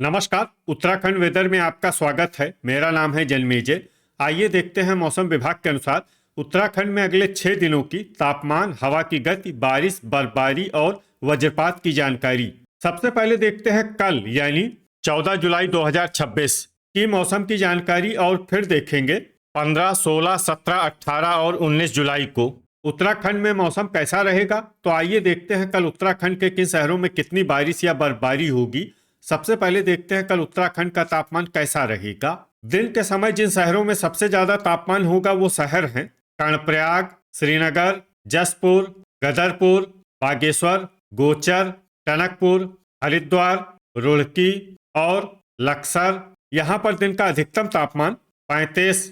नमस्कार। उत्तराखंड वेदर में आपका स्वागत है। मेरा नाम है जन्मेजय। आइए देखते हैं मौसम विभाग के अनुसार उत्तराखंड में अगले 6 दिनों की तापमान, हवा की गति, बारिश, बर्फबारी और वज्रपात की जानकारी। सबसे पहले देखते हैं कल यानी 14 जुलाई 2026 की मौसम की जानकारी और फिर देखेंगे 15, 16, 17, 18 और 19 जुलाई को उत्तराखंड में मौसम कैसा रहेगा। तो आइए देखते हैं कल उत्तराखंड के किन शहरों में कितनी बारिश या बर्फबारी होगी। सबसे पहले देखते हैं कल उत्तराखंड का तापमान कैसा रहेगा। दिन के समय जिन शहरों में सबसे ज्यादा तापमान होगा वो शहर हैं कर्णप्रयाग, श्रीनगर, जसपुर, गदरपुर, बागेश्वर, गोचर, टनकपुर, हरिद्वार, रुड़की और लक्सर। यहाँ पर दिन का अधिकतम तापमान 35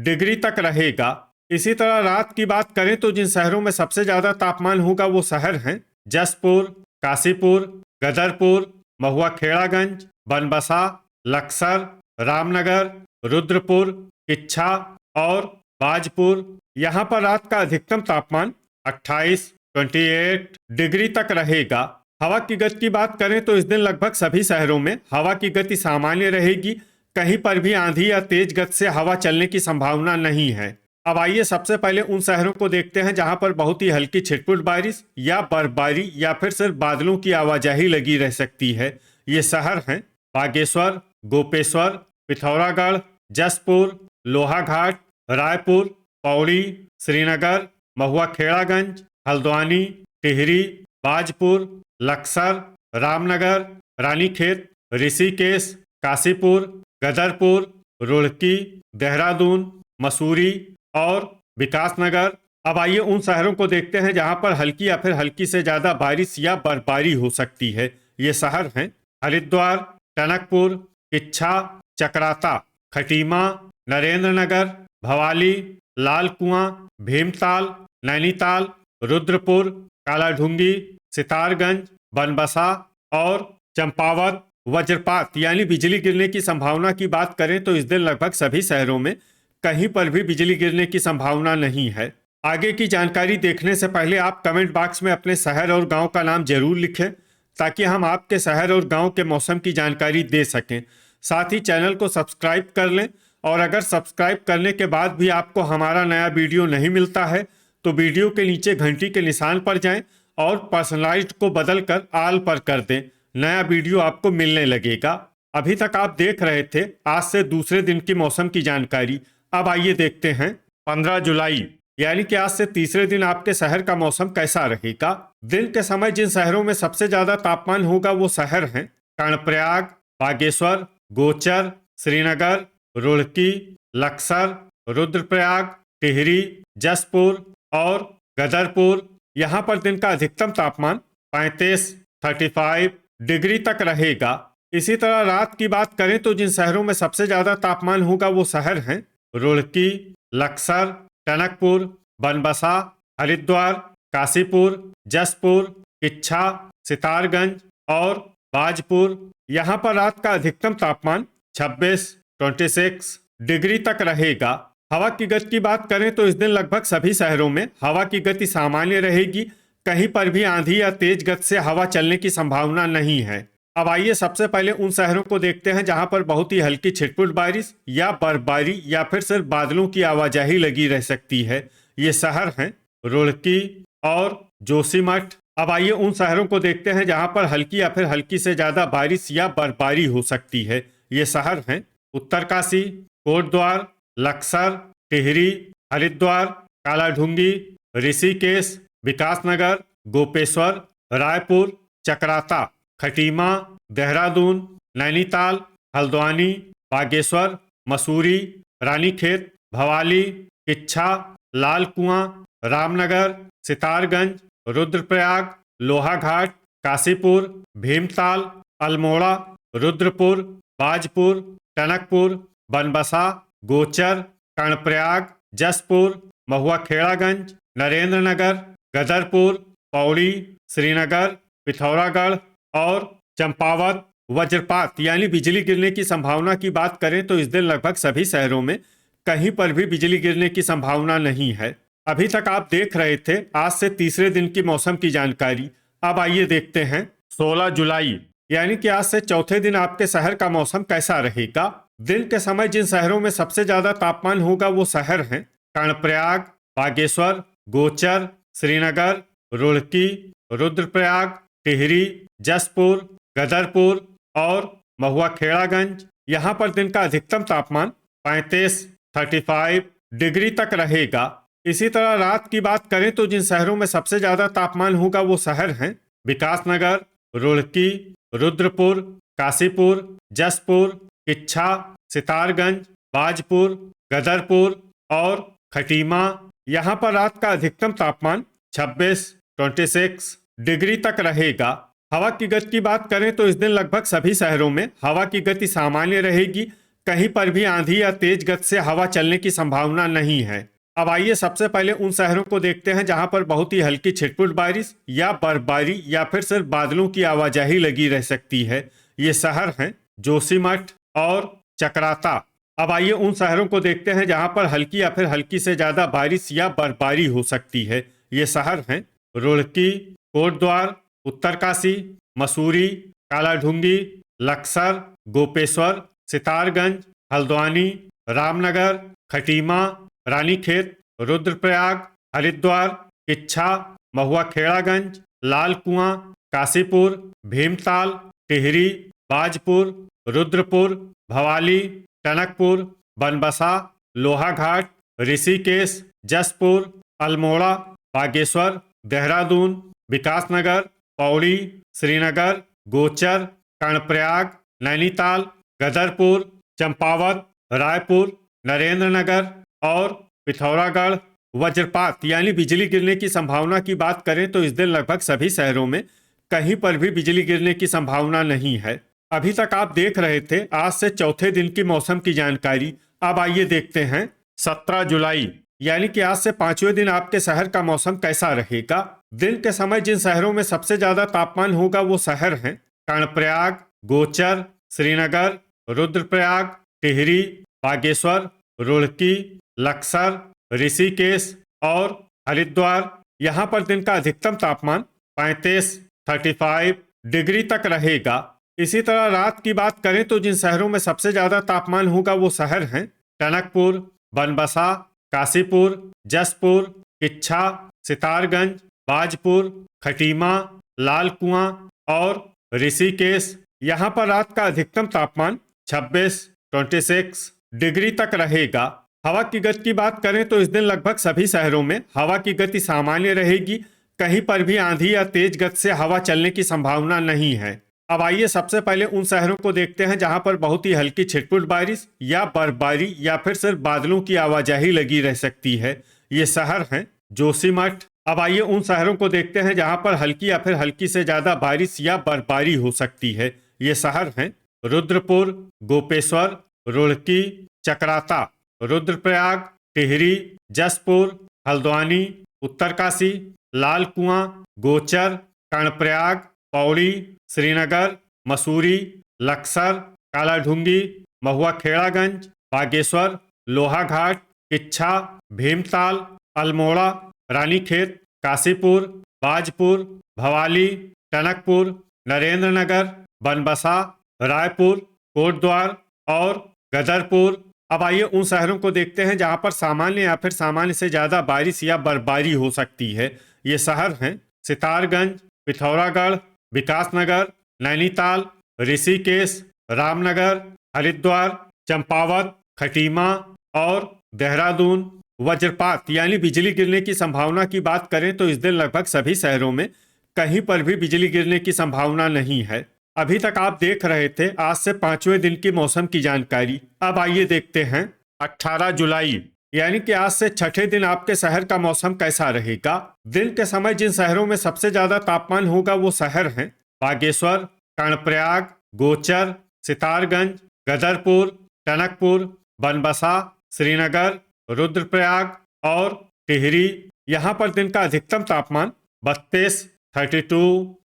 डिग्री तक रहेगा। इसी तरह रात की बात करें तो जिन शहरों में सबसे ज्यादा तापमान होगा वो शहर हैं जसपुर, काशीपुर, गदरपुर, महुआ खेड़ागंज, बनबसा, लक्सर, रामनगर, रुद्रपुर, किच्छा और बाजपुर। यहाँ पर रात का अधिकतम तापमान 28 डिग्री तक रहेगा। हवा की गति की बात करें तो इस दिन लगभग सभी शहरों में हवा की गति सामान्य रहेगी। कहीं पर भी आंधी या तेज गति से हवा चलने की संभावना नहीं है। अब आइए सबसे पहले उन शहरों को देखते हैं जहां पर बहुत ही हल्की छिटपुट बारिश या बर्फबारी या फिर सिर्फ बादलों की आवाजाही लगी रह सकती है। ये शहर हैं बागेश्वर, गोपेश्वर, पिथौरागढ़, जसपुर, लोहाघाट, रायपुर, पौड़ी, श्रीनगर, महुआ खेड़ागंज, हल्द्वानी, टिहरी, बाजपुर, लक्सर, रामनगर, रानीखेत, ऋषिकेश, काशीपुर, गदरपुर, रुड़की, देहरादून, मसूरी और विकासनगर। अब आइए उन शहरों को देखते हैं जहां पर हल्की या फिर हल्की से ज्यादा बारिश या बर्फबारी हो सकती है। ये शहर हैं हरिद्वार, टनकपुर, किच्छा, चक्राता, खटीमा, नरेंद्रनगर, भवाली, लाल कुआं, भीमताल, नैनीताल, रुद्रपुर, कालाढूंगी, सितारगंज, बनबसा और चंपावत। वज्रपात यानी बिजली गिरने की संभावना की बात करें तो इस दिन लगभग सभी शहरों में कहीं पर भी बिजली गिरने की संभावना नहीं है। आगे की जानकारी देखने से पहले आप कमेंट बॉक्स में अपने शहर और गांव का नाम जरूर लिखें ताकि हम आपके शहर और गांव के मौसम की जानकारी दे सकें। साथ ही चैनल को सब्सक्राइब कर लें और अगर सब्सक्राइब करने के बाद भी आपको हमारा नया वीडियो नहीं मिलता है तो वीडियो के नीचे घंटी के निशान पर जाएं और पर्सनलाइज्ड को बदलकर ऑल पर कर दें। नया वीडियो आपको मिलने लगेगा। अभी तक आप देख रहे थे आज से दूसरे दिन की मौसम की जानकारी। अब आइए देखते हैं 15 जुलाई यानी कि आज से तीसरे दिन आपके शहर का मौसम कैसा रहेगा। दिन के समय जिन शहरों में सबसे ज्यादा तापमान होगा वो शहर हैं कर्णप्रयाग, बागेश्वर, गोचर, श्रीनगर, रुड़की, लक्सर, रुद्रप्रयाग, टिहरी, जसपुर और गदरपुर। यहाँ पर दिन का अधिकतम तापमान 35 डिग्री तक रहेगा। इसी तरह रात की बात करें तो जिन शहरों में सबसे ज्यादा तापमान होगा वो शहर हैं रुड़की, लक्सर, टनकपुर, बनबसा, हरिद्वार, काशीपुर, जसपुर, किच्छा, सितारगंज और बाजपुर। यहाँ पर रात का अधिकतम तापमान 26 डिग्री तक रहेगा। हवा की गति की बात करें तो इस दिन लगभग सभी शहरों में हवा की गति सामान्य रहेगी। कहीं पर भी आंधी या तेज गति से हवा चलने की संभावना नहीं है। अब आइए सबसे पहले उन शहरों को देखते हैं जहां पर बहुत ही हल्की छिटपुट बारिश या बर्फबारी या फिर सिर्फ बादलों की आवाजाही लगी रह सकती है। ये शहर हैं रुड़की और जोशीमठ। अब आइए उन शहरों को देखते हैं जहां पर हल्की या फिर हल्की से ज्यादा बारिश या बर्फबारी हो सकती है। ये शहर हैं उत्तरकाशी, कोटद्वार, लक्सर, टिहरी, हरिद्वार, कालाढूंगी, ऋषिकेश, विकासनगर, गोपेश्वर, रायपुर, चक्राता, खटीमा, देहरादून, नैनीताल, हल्द्वानी, बागेश्वर, मसूरी, रानीखेत, भवाली, किच्छा, लाल कुआं, रामनगर, सितारगंज, रुद्रप्रयाग, लोहाघाट, काशीपुर, भीमताल, अल्मोड़ा, रुद्रपुर, बाजपुर, टनकपुर, बनबसा, गोचर, कर्णप्रयाग, जसपुर, महुआ खेड़ागंज, नरेंद्रनगर, गदरपुर, पौड़ी, श्रीनगर, पिथौरागढ़ और चंपावत। वज्रपात यानी बिजली गिरने की संभावना की बात करें तो इस दिन लगभग सभी शहरों में कहीं पर भी बिजली गिरने की संभावना नहीं है। अभी तक आप देख रहे थे आज से तीसरे दिन की मौसम की जानकारी। अब आइए देखते हैं 16 जुलाई यानी कि आज से चौथे दिन आपके शहर का मौसम कैसा रहेगा। दिन के समय जिन शहरों में सबसे ज्यादा तापमान होगा वो शहर हैं कर्णप्रयाग, बागेश्वर, गोचर, श्रीनगर, रुड़की, रुद्रप्रयाग, टिहरी, जसपुर, गदरपुर और महुआ खेड़ागंज। यहाँ पर दिन का अधिकतम तापमान 35 डिग्री तक रहेगा। इसी तरह रात की बात करें तो जिन शहरों में सबसे ज्यादा तापमान होगा वो शहर हैं विकासनगर, रुड़की, रुद्रपुर, काशीपुर, जसपुर, किच्छा, सितारगंज, बाजपुर, गदरपुर और खटीमा। यहाँ पर रात का अधिकतम तापमान 26 डिग्री तक रहेगा। हवा की गति की बात करें तो इस दिन लगभग सभी शहरों में हवा की गति सामान्य रहेगी। कहीं पर भी आंधी या तेज गति से हवा चलने की संभावना नहीं है। अब आइए सबसे पहले उन शहरों को देखते हैं जहां पर बहुत ही हल्की छिटपुट बारिश या बर्फबारी या फिर सिर्फ बादलों की आवाजाही लगी रह सकती है। ये शहर हैं जोशीमठ और चकराता। अब आइए उन शहरों को देखते हैं जहां पर हल्की या फिर हल्की से ज्यादा बारिश या बर्फबारी हो सकती है। ये शहर हैं रुड़की, कोटद्वार, उत्तरकाशी, मसूरी, कालाढूंगी, लक्सर, गोपेश्वर, सितारगंज, हल्द्वानी, रामनगर, खटीमा, रानीखेत, रुद्रप्रयाग, हरिद्वार, किच्छा, महुआ खेड़ागंज, लाल कुआं, काशीपुर, भीमताल, टिहरी, बाजपुर, रुद्रपुर, भवाली, टनकपुर, बनबसा, लोहाघाट, ऋषिकेश, जसपुर, अल्मोड़ा, बागेश्वर, देहरादून, विकासनगर, पौड़ी, श्रीनगर, गोचर, कर्णप्रयाग, नैनीताल, गदरपुर, चंपावत, रायपुर, नरेंद्रनगर और पिथौरागढ़। वज्रपात यानी बिजली गिरने की संभावना की बात करें तो इस दिन लगभग सभी शहरों में कहीं पर भी बिजली गिरने की संभावना नहीं है। अभी तक आप देख रहे थे आज से चौथे दिन की मौसम की जानकारी। अब आइए देखते हैं 17 जुलाई यानी कि आज से पांचवें दिन आपके शहर का मौसम कैसा रहेगा। दिन के समय जिन शहरों में सबसे ज्यादा तापमान होगा वो शहर हैं कर्णप्रयाग, गोचर, श्रीनगर, रुद्रप्रयाग, टिहरी, बागेश्वर, रुड़की, लक्सर, ऋषिकेश और हरिद्वार। यहाँ पर दिन का अधिकतम तापमान 35 डिग्री तक रहेगा। इसी तरह रात की बात करें तो जिन शहरों में सबसे ज्यादा तापमान होगा वो शहर हैं टनकपुर, बनबसा, काशीपुर, जसपुर, किच्छा, सितारगंज, बाजपुर, खटीमा, लाल कुआं और ऋषिकेश। यहाँ पर रात का अधिकतम तापमान 26 डिग्री तक रहेगा। हवा की गति की बात करें तो इस दिन लगभग सभी शहरों में हवा की गति सामान्य रहेगी। कहीं पर भी आंधी या तेज गति से हवा चलने की संभावना नहीं है। अब आइए सबसे पहले उन शहरों को देखते हैं जहां पर बहुत ही हल्की छिटपुट बारिश या बर्फबारी या फिर सिर्फ बादलों की आवाजाही लगी रह सकती है। ये शहर हैं जोशीमठ। अब आइए उन शहरों को देखते हैं जहां पर हल्की या फिर हल्की से ज्यादा बारिश या बर्फबारी हो सकती है। ये शहर हैं रुद्रपुर, गोपेश्वर, रुड़की, चकराता, रुद्रप्रयाग, टिहरी, जसपुर, हल्द्वानी, उत्तरकाशी, लाल कुआं, गोचर, कर्णप्रयाग, पौड़ी, श्रीनगर, मसूरी, लक्सर, कालाढूंगी, महुआ खेड़ागंज, बागेश्वर, लोहाघाट, किच्छा, भीमताल, अल्मोड़ा, रानीखेत, काशीपुर, बाजपुर, भवाली, टनकपुर, नरेंद्रनगर, बनबसा, रायपुर, कोटद्वार और गदरपुर। अब आइए उन शहरों को देखते हैं जहां पर सामान्य या फिर सामान्य से ज्यादा बारिश या बर्फबारी हो सकती है। ये शहर हैं सितारगंज, पिथौरागढ़, विकासनगर, नैनीताल, ऋषिकेश, रामनगर, हरिद्वार, चंपावत, खटीमा और देहरादून। वज्रपात यानी बिजली गिरने की संभावना की बात करें तो इस दिन लगभग सभी शहरों में कहीं पर भी बिजली गिरने की संभावना नहीं है। अभी तक आप देख रहे थे आज से पांचवें दिन की मौसम की जानकारी। अब आइए देखते हैं 18 जुलाई यानी कि आज से छठे दिन आपके शहर का मौसम कैसा रहेगा। दिन के समय जिन शहरों में सबसे ज्यादा तापमान होगा वो शहर हैं बागेश्वर, कर्णप्रयाग, गोचर, सितारगंज, गदरपुर, टनकपुर, बनबसा, श्रीनगर, रुद्रप्रयाग और टिहरी। यहाँ पर दिन का अधिकतम तापमान 32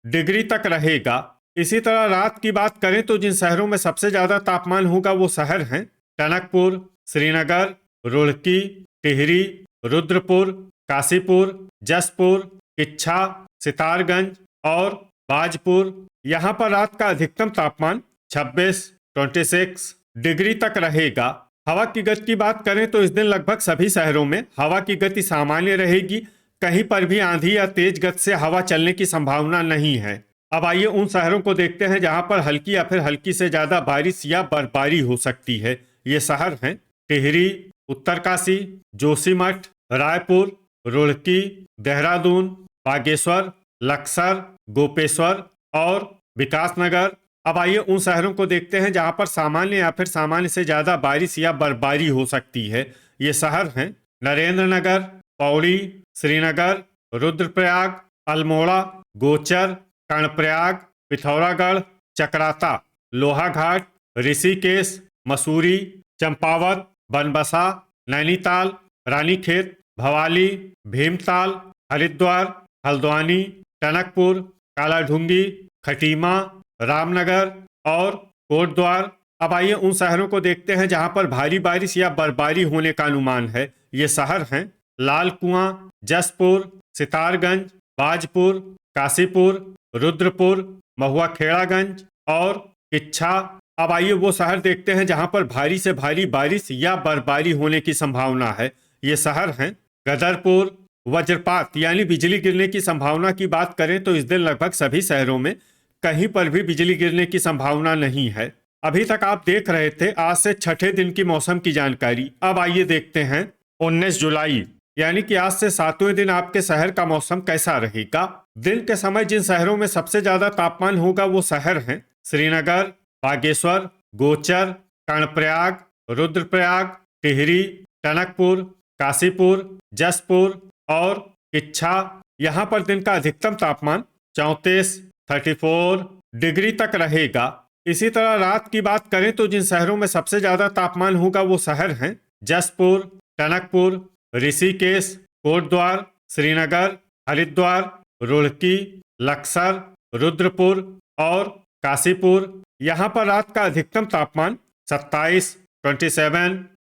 डिग्री तक रहेगा। इसी तरह रात की बात करें तो जिन शहरों में सबसे ज्यादा तापमान होगा वो शहर हैं टनकपुर, श्रीनगर, रुड़की, टिहरी, रुद्रपुर, काशीपुर, जसपुर, किच्छा, सितारगंज और बाजपुर, यहाँ पर रात का अधिकतम तापमान 26 डिग्री तक रहेगा। हवा की गति की बात करें तो इस दिन लगभग सभी शहरों में हवा की गति सामान्य रहेगी। कहीं पर भी आंधी या तेज गति से हवा चलने की संभावना नहीं है। अब आइए उन शहरों को देखते हैं जहां पर हल्की या फिर हल्की से ज्यादा बारिश या बर्फबारी हो सकती है। ये शहर हैं टिहरी, उत्तरकाशी, जोशीमठ, रायपुर, रुड़की, देहरादून, बागेश्वर, लक्सर, गोपेश्वर और विकासनगर। अब आइए उन शहरों को देखते हैं जहां पर सामान्य या फिर सामान्य से ज्यादा बारिश या बर्फबारी हो सकती है। ये शहर हैं नरेंद्र नगर, पौड़ी, श्रीनगर, रुद्रप्रयाग, अल्मोड़ा, गोचर, कर्णप्रयाग, पिथौरागढ़, चकराता, लोहाघाट, ऋषिकेश, मसूरी, चंपावत, बनबसा, नैनीताल, रानीखेत, भवाली, भीमताल, हरिद्वार, हल्द्वानी, टनकपुर, कालाढूंगी, खटीमा, रामनगर और कोटद्वार। अब आइए उन शहरों को देखते हैं जहां पर भारी बारिश या बर्फबारी होने का अनुमान है। ये शहर हैं लाल कुआं, जसपुर, सितारगंज, बाजपुर, काशीपुर, रुद्रपुर, महुआ खेड़ागंज और किच्छा। अब आइए वो शहर देखते हैं जहां पर भारी से भारी बारिश या बर्फबारी होने की संभावना है। ये शहर हैं गदरपुर। वज्रपात यानी बिजली गिरने की संभावना की बात करें तो इस दिन लगभग सभी शहरों में कहीं पर भी बिजली गिरने की संभावना नहीं है। अभी तक आप देख रहे थे आज से छठे दिन की मौसम की जानकारी। अब आइए देखते हैं 19 जुलाई यानी कि आज से 7वें दिन आपके शहर का मौसम कैसा रहेगा। दिन के समय जिन शहरों में सबसे ज्यादा तापमान होगा वो शहर हैं श्रीनगर, बागेश्वर, गोचर, कर्णप्रयाग, रुद्रप्रयाग, टिहरी, टनकपुर, काशीपुर, जसपुर और किच्छा। यहाँ पर दिन का अधिकतम तापमान 34 डिग्री तक रहेगा। इसी तरह रात की बात करें तो जिन शहरों में सबसे ज्यादा तापमान होगा वो शहर हैं जसपुर, टनकपुर, ऋषिकेश, कोटद्वार, श्रीनगर, हरिद्वार, रुड़की, लक्सर, रुद्रपुर और काशीपुर। यहाँ पर रात का अधिकतम तापमान 27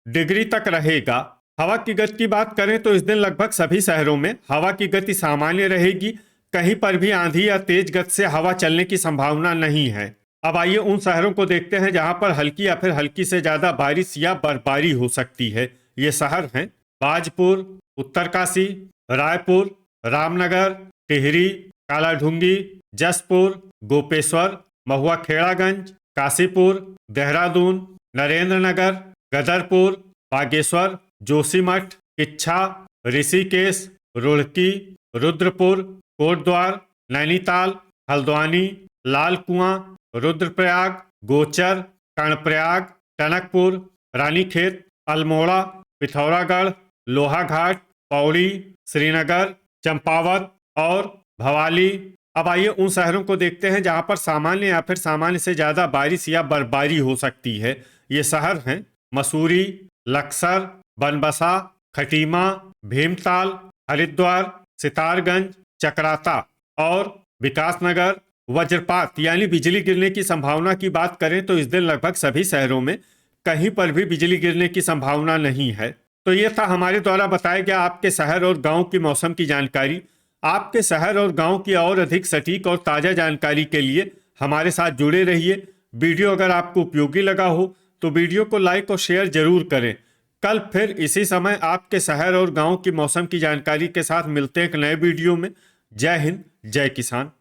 डिग्री तक रहेगा। हवा की गति की बात करें तो इस दिन लगभग सभी शहरों में हवा की गति सामान्य रहेगी। कहीं पर भी आंधी या तेज गति से हवा चलने की संभावना नहीं है। अब आइए उन शहरों को देखते हैं जहां पर हल्की या फिर हल्की से ज्यादा बारिश या बर्फबारी हो सकती है। ये शहर हैं बाजपुर, उत्तरकाशी, रायपुर, रामनगर, टिहरी, कालाढूंगी, जसपुर, गोपेश्वर, महुआ खेड़ागंज, काशीपुर, देहरादून, नरेंद्र नगर, गदरपुर, बागेश्वर, जोशीमठ, किच्छा, ऋषिकेश, रुड़की, रुद्रपुर, कोटद्वार, नैनीताल, हल्द्वानी, लाल कुआं, रुद्रप्रयाग, गोचर, कर्णप्रयाग, टनकपुर, रानीखेत, अल्मोड़ा, पिथौरागढ़, लोहाघाट, पौड़ी, श्रीनगर, चंपावत और भवाली। अब आइए उन शहरों को देखते हैं जहां पर सामान्य या फिर सामान्य से ज्यादा बारिश या बर्फबारी हो सकती है। ये शहर हैं मसूरी, लक्सर, बनबसा, खटीमा, भीमताल, हरिद्वार, सितारगंज, चकराता और विकासनगर। वज्रपात यानी बिजली गिरने की संभावना की बात करें तो इस दिन लगभग सभी शहरों में कहीं पर भी बिजली गिरने की संभावना नहीं है। तो ये था हमारे द्वारा बताया गया आपके शहर और गांव की मौसम की जानकारी। आपके शहर और गांव की और अधिक सटीक और ताज़ा जानकारी के लिए हमारे साथ जुड़े रहिए। वीडियो अगर आपको उपयोगी लगा हो तो वीडियो को लाइक और शेयर जरूर करें। कल फिर इसी समय आपके शहर और गांव की मौसम की जानकारी के साथ मिलते हैं एक नए वीडियो में। जय हिंद, जय किसान।